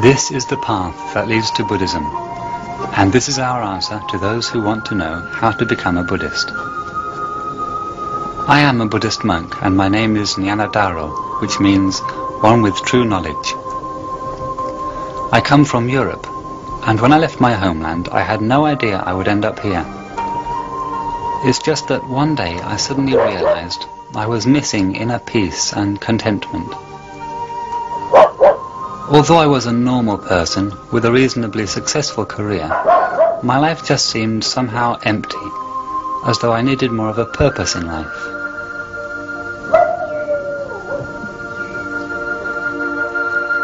This is the path that leads to Buddhism, and this is our answer to those who want to know how to become a Buddhist. I am a Buddhist monk, and my name is Nyanadaro, which means one with true knowledge. I come from Europe, and when I left my homeland, I had no idea I would end up here. It's just that one day I suddenly realized I was missing inner peace and contentment. Although I was a normal person with a reasonably successful career, my life just seemed somehow empty, as though I needed more of a purpose in life.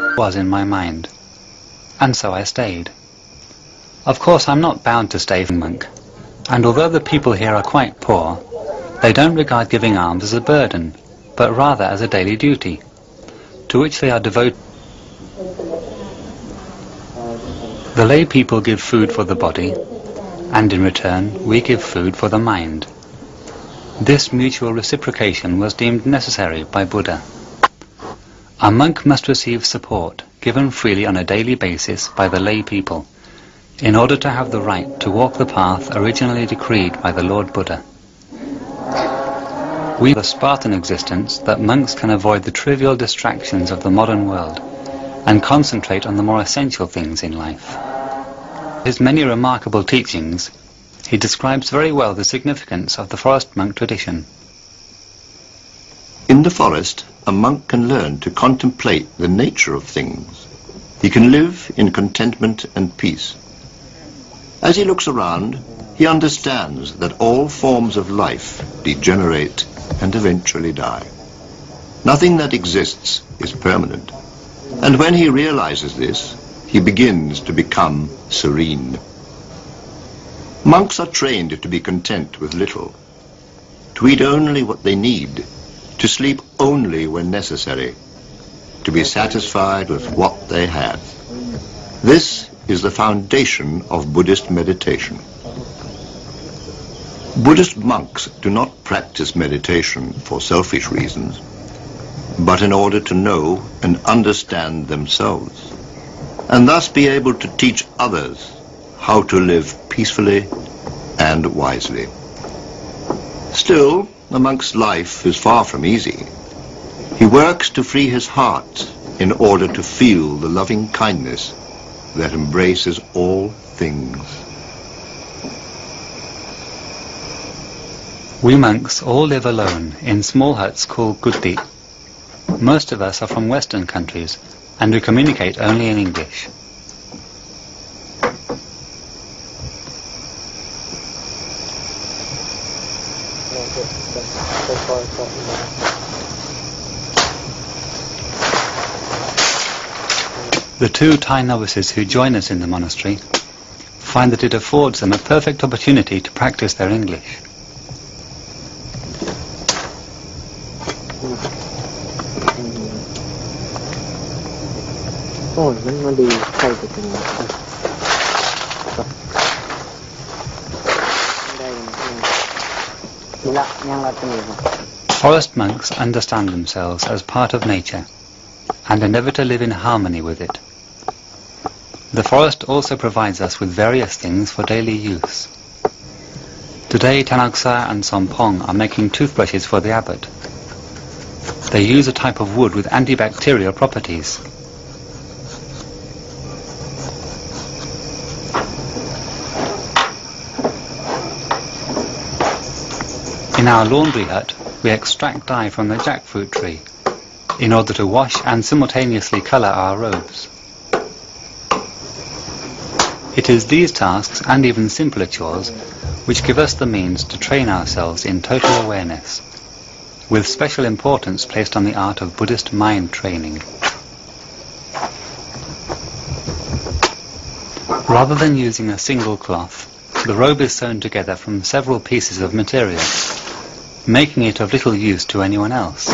It was in my mind, and so I stayed. Of course, I'm not bound to stay monk, and although the people here are quite poor, they don't regard giving alms as a burden, but rather as a daily duty, to which they are devoted. The lay people give food for the body, and in return we give food for the mind. This mutual reciprocation was deemed necessary by Buddha. A monk must receive support, given freely on a daily basis by the lay people, in order to have the right to walk the path originally decreed by the Lord Buddha. We have the Spartan existence that monks can avoid the trivial distractions of the modern world, and concentrate on the more essential things in life. His many remarkable teachings, he describes very well the significance of the forest monk tradition. In the forest, a monk can learn to contemplate the nature of things. He can live in contentment and peace. As he looks around, he understands that all forms of life degenerate and eventually die. Nothing that exists is permanent. And when he realizes this, he begins to become serene. Monks are trained to be content with little, to eat only what they need, to sleep only when necessary, to be satisfied with what they have. This is the foundation of Buddhist meditation. Buddhist monks do not practice meditation for selfish reasons, but in order to know and understand themselves, and thus be able to teach others how to live peacefully and wisely. Still, a monk's life is far from easy. He works to free his heart in order to feel the loving kindness that embraces all things. We monks all live alone in small huts called kuti. Most of us are from Western countries, and we communicate only in English. The two Thai novices who join us in the monastery find that it affords them a perfect opportunity to practice their English. Forest monks understand themselves as part of nature and endeavor to live in harmony with it. The forest also provides us with various things for daily use. Today Tanaksa and Sompong are making toothbrushes for the abbot. They use a type of wood with antibacterial properties. In our laundry hut, we extract dye from the jackfruit tree in order to wash and simultaneously colour our robes. It is these tasks and even simpler chores which give us the means to train ourselves in total awareness, with special importance placed on the art of Buddhist mind training. Rather than using a single cloth, the robe is sewn together from several pieces of material, making it of little use to anyone else,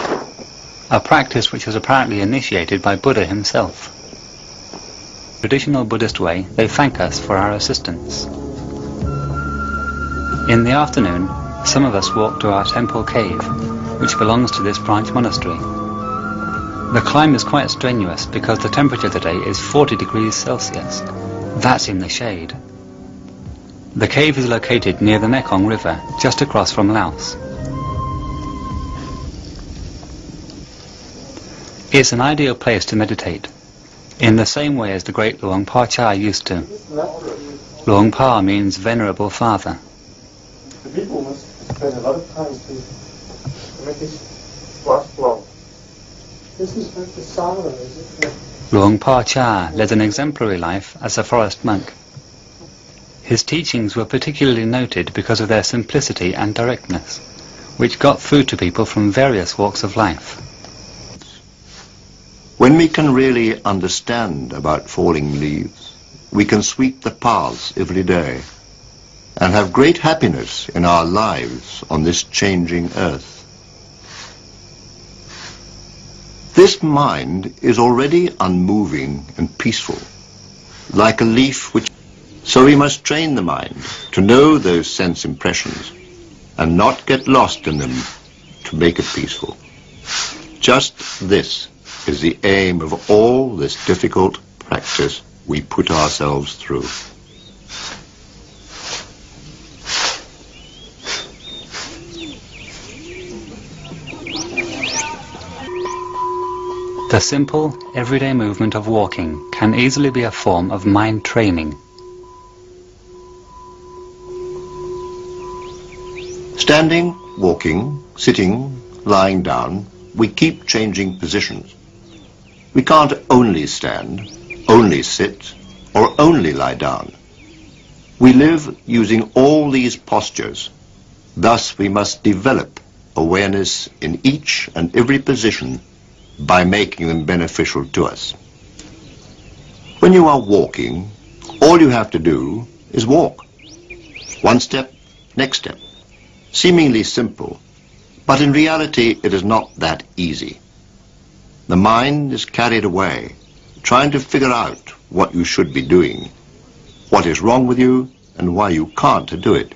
a practice which was apparently initiated by Buddha himself. In the traditional Buddhist way, they thank us for our assistance. In the afternoon, some of us walk to our temple cave, which belongs to this branch monastery. The climb is quite strenuous because the temperature today is 40 degrees Celsius. That's in the shade. The cave is located near the Mekong River, just across from Laos. It's an ideal place to meditate, in the same way as the great Luang Por Chah used to. Luang Por means venerable father. The people must spend a lot of time to make this grass flow. This is like the Sara, is it? Luang Por Chah led an exemplary life as a forest monk. His teachings were particularly noted because of their simplicity and directness, which got through to people from various walks of life. When we can really understand about falling leaves, we can sweep the paths every day and have great happiness in our lives on this changing earth. This mind is already unmoving and peaceful, like a leaf which... So we must train the mind to know those sense impressions and not get lost in them to make it peaceful. Just this is the aim of all this difficult practice we put ourselves through. The simple, everyday movement of walking can easily be a form of mind training. Standing, walking, sitting, lying down, we keep changing positions. We can't only stand, only sit, or only lie down. We live using all these postures. Thus we must develop awareness in each and every position by making them beneficial to us. When you are walking, all you have to do is walk. One step, next step. Seemingly simple, but in reality it is not that easy. The mind is carried away, trying to figure out what you should be doing, what is wrong with you, and why you can't do it.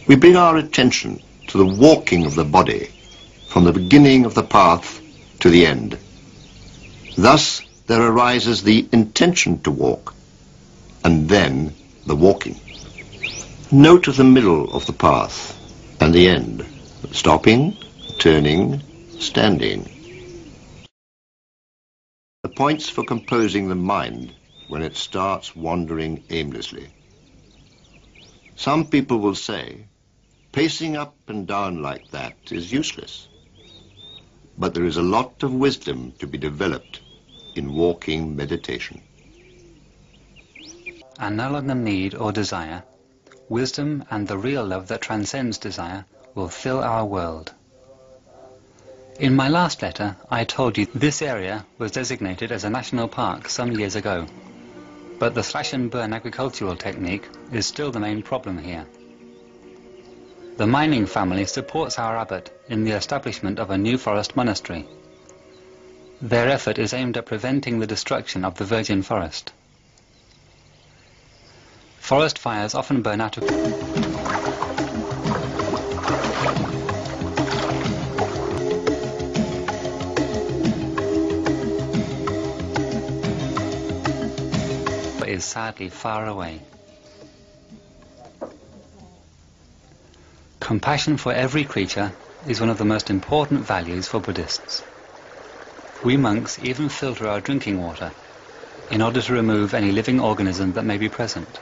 We bring our attention to the walking of the body, from the beginning of the path to the end. Thus there arises the intention to walk, and then the walking. Note the middle of the path and the end, stopping, turning, standing. The points for composing the mind when it starts wandering aimlessly. Some people will say, pacing up and down like that is useless. But there is a lot of wisdom to be developed in walking meditation. Annulling the need or desire, wisdom and the real love that transcends desire will fill our world. In my last letter, I told you this area was designated as a national park some years ago, but the slash and burn agricultural technique is still the main problem here. The mining family supports our abbot in the establishment of a new forest monastery. Their effort is aimed at preventing the destruction of the virgin forest. Forest fires often burn out of... is sadly far away. Compassion for every creature is one of the most important values for Buddhists. We monks even filter our drinking water in order to remove any living organism that may be present.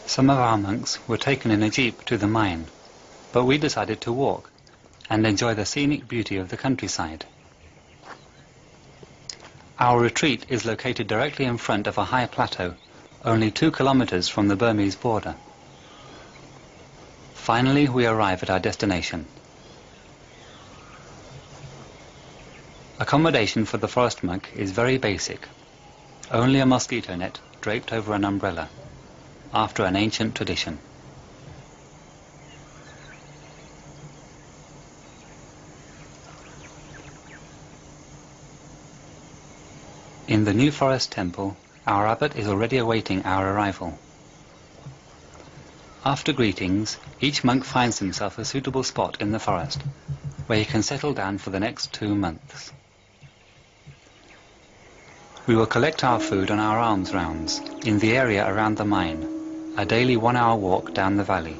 Some of our monks were taken in a jeep to the mine, but we decided to walk and enjoy the scenic beauty of the countryside. Our retreat is located directly in front of a high plateau, only 2 kilometers from the Burmese border. Finally, we arrive at our destination. Accommodation for the forest monk is very basic. Only a mosquito net draped over an umbrella, after an ancient tradition. In the New Forest Temple, Our abbot is already awaiting our arrival. After greetings, each monk finds himself a suitable spot in the forest, where he can settle down for the next 2 months. We will collect our food on our alms rounds, in the area around the mine, a daily 1-hour walk down the valley.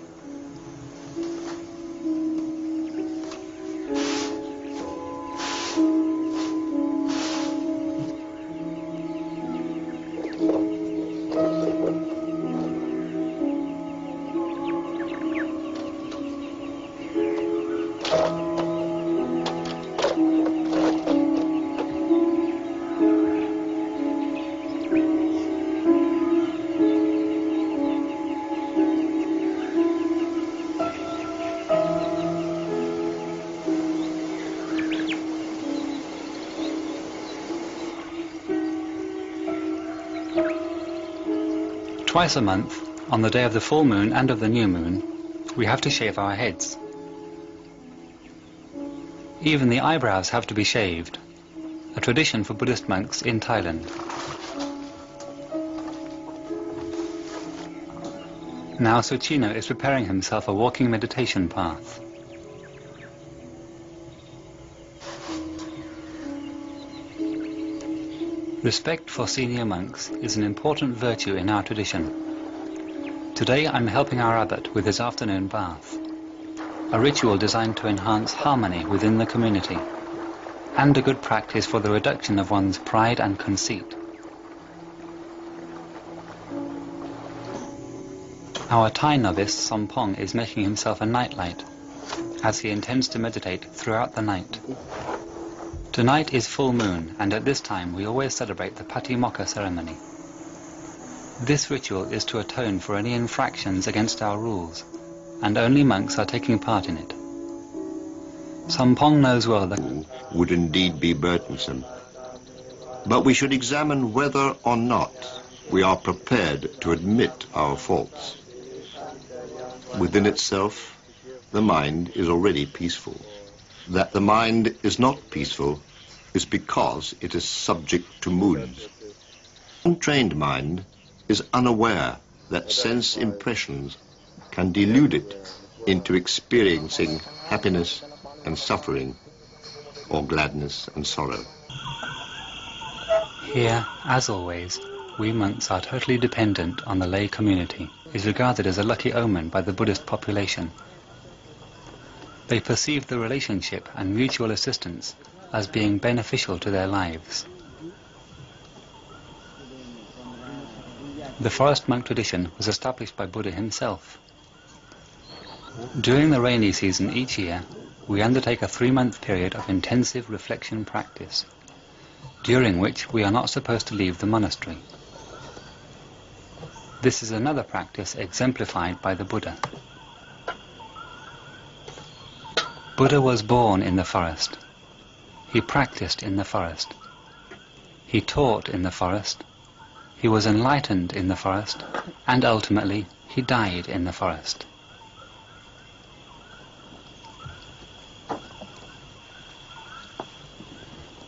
Twice a month, on the day of the full moon and of the new moon, we have to shave our heads. Even the eyebrows have to be shaved, a tradition for Buddhist monks in Thailand. Now Suchino is preparing himself a walking meditation path. Respect for senior monks is an important virtue in our tradition. Today I'm helping our abbot with his afternoon bath, a ritual designed to enhance harmony within the community, and a good practice for the reduction of one's pride and conceit. Our Thai novice Sompong is making himself a nightlight, as he intends to meditate throughout the night. Tonight is full moon, and at this time we always celebrate the Patimokkha ceremony. This ritual is to atone for any infractions against our rules, and only monks are taking part in it. Sompong knows well that would indeed be burdensome, but we should examine whether or not we are prepared to admit our faults. Within itself, the mind is already peaceful. That the mind is not peaceful is because it is subject to moods. An untrained mind is unaware that sense impressions can delude it into experiencing happiness and suffering, or gladness and sorrow. Here, as always, we monks are totally dependent on the lay community, is regarded as a lucky omen by the Buddhist population. They perceive the relationship and mutual assistance as being beneficial to their lives. The forest monk tradition was established by Buddha himself. During the rainy season each year, we undertake a 3-month period of intensive reflection practice, during which we are not supposed to leave the monastery. This is another practice exemplified by the Buddha. Buddha was born in the forest. He practiced in the forest. He taught in the forest. He was enlightened in the forest, and ultimately he died in the forest.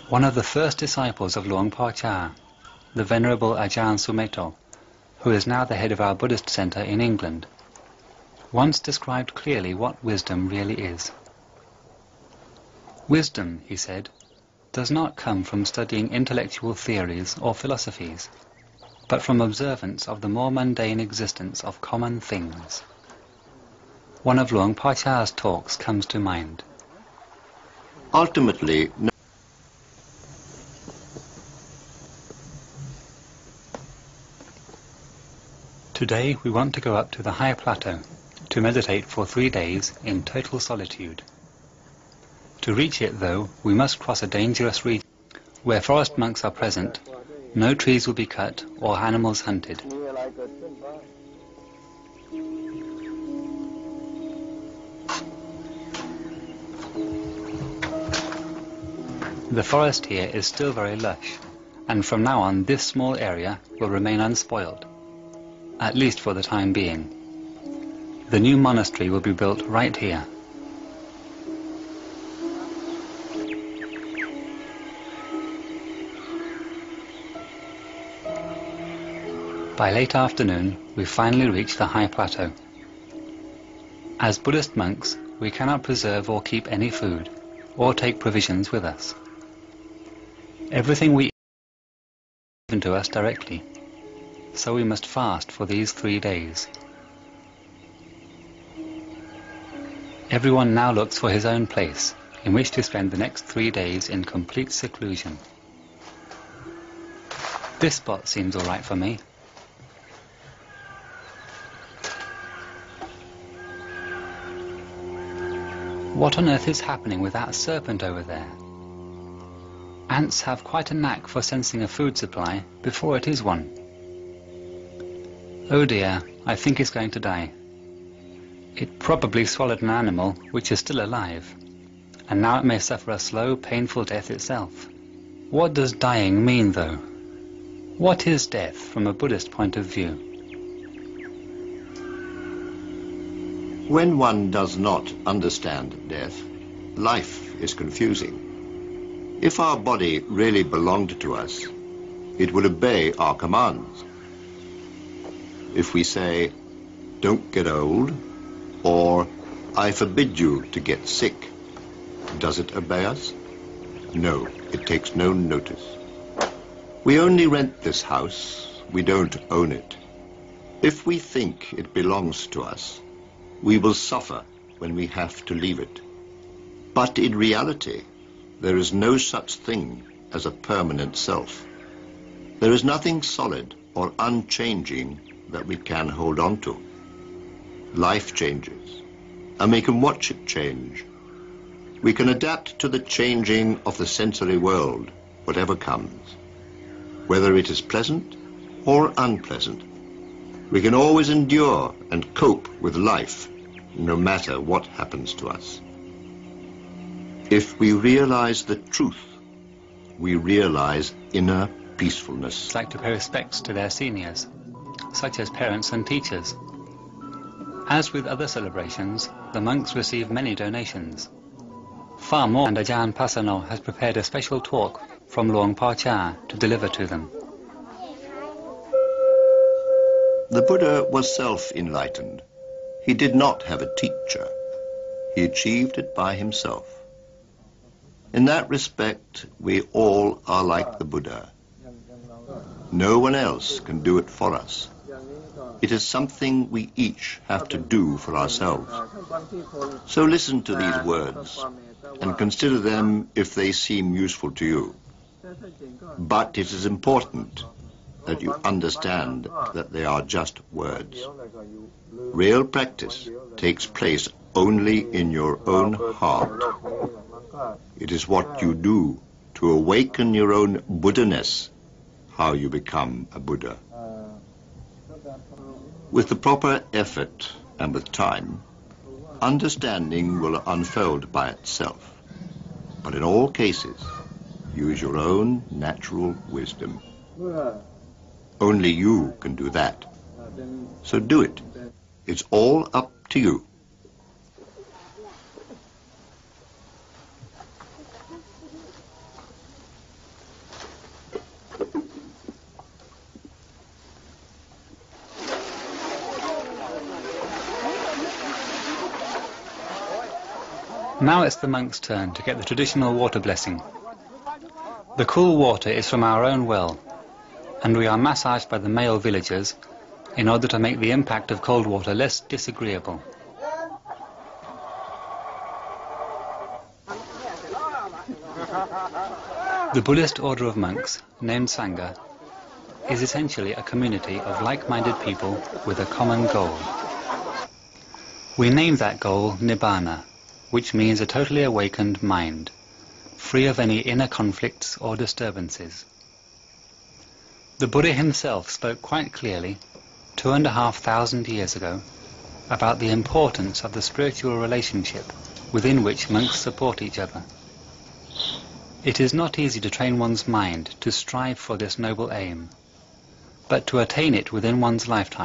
One of the first disciples of Luang Por Chah, the Venerable Ajahn Sumedho, who is now the head of our Buddhist center in England, once described clearly what wisdom really is. Wisdom, he said, does not come from studying intellectual theories or philosophies, but from observance of the more mundane existence of common things. One of Luang Por Chah's talks comes to mind. Ultimately, Today we want to go up to the high plateau to meditate for 3 days in total solitude. To reach it, though, we must cross a dangerous region. Where forest monks are present, no trees will be cut or animals hunted. The forest here is still very lush, and from now on this small area will remain unspoiled, at least for the time being. The new monastery will be built right here. By late afternoon, we finally reached the high plateau. As Buddhist monks, we cannot preserve or keep any food, or take provisions with us. Everything we eat is given to us directly, so we must fast for these 3 days. Everyone now looks for his own place, in which to spend the next 3 days in complete seclusion. This spot seems all right for me. What on earth is happening with that serpent over there? Ants have quite a knack for sensing a food supply before it is one. Oh dear, I think it's going to die. It probably swallowed an animal which is still alive, and now it may suffer a slow, painful death itself. What does dying mean, though? What is death from a Buddhist point of view? When one does not understand death, life is confusing. If our body really belonged to us, it would obey our commands. If we say, "Don't get old," or "I forbid you to get sick," does it obey us? No, it takes no notice. We only rent this house, we don't own it. If we think it belongs to us, we will suffer when we have to leave it. But in reality, there is no such thing as a permanent self. There is nothing solid or unchanging that we can hold on to. Life changes, and we can watch it change. We can adapt to the changing of the sensory world, whatever comes, whether it is pleasant or unpleasant. We can always endure and cope with life, no matter what happens to us. If we realize the truth, we realize inner peacefulness. Like to pay respects to their seniors, such as parents and teachers. As with other celebrations, the monks receive many donations. Far more, and Ajahn Pasano has prepared a special talk from Luang Por Chah to deliver to them. The Buddha was self-enlightened. He did not have a teacher. He achieved it by himself. In that respect, we all are like the Buddha. No one else can do it for us. It is something we each have to do for ourselves. So listen to these words and consider them if they seem useful to you. But it is important that you understand that they are just words. Real practice takes place only in your own heart. It is what you do to awaken your own Buddha-ness, how you become a Buddha. With the proper effort and with time, understanding will unfold by itself. But in all cases, use your own natural wisdom. Only you can do that. So do it. It's all up to you. Now it's the monks' turn to get the traditional water blessing. The cool water is from our own well, and we are massaged by the male villagers in order to make the impact of cold water less disagreeable. The Buddhist order of monks, named Sangha, is essentially a community of like-minded people with a common goal. We name that goal Nibbana, which means a totally awakened mind, free of any inner conflicts or disturbances. The Buddha himself spoke quite clearly, 2,500 years ago, about the importance of the spiritual relationship within which monks support each other. It is not easy to train one's mind to strive for this noble aim, but to attain it within one's lifetime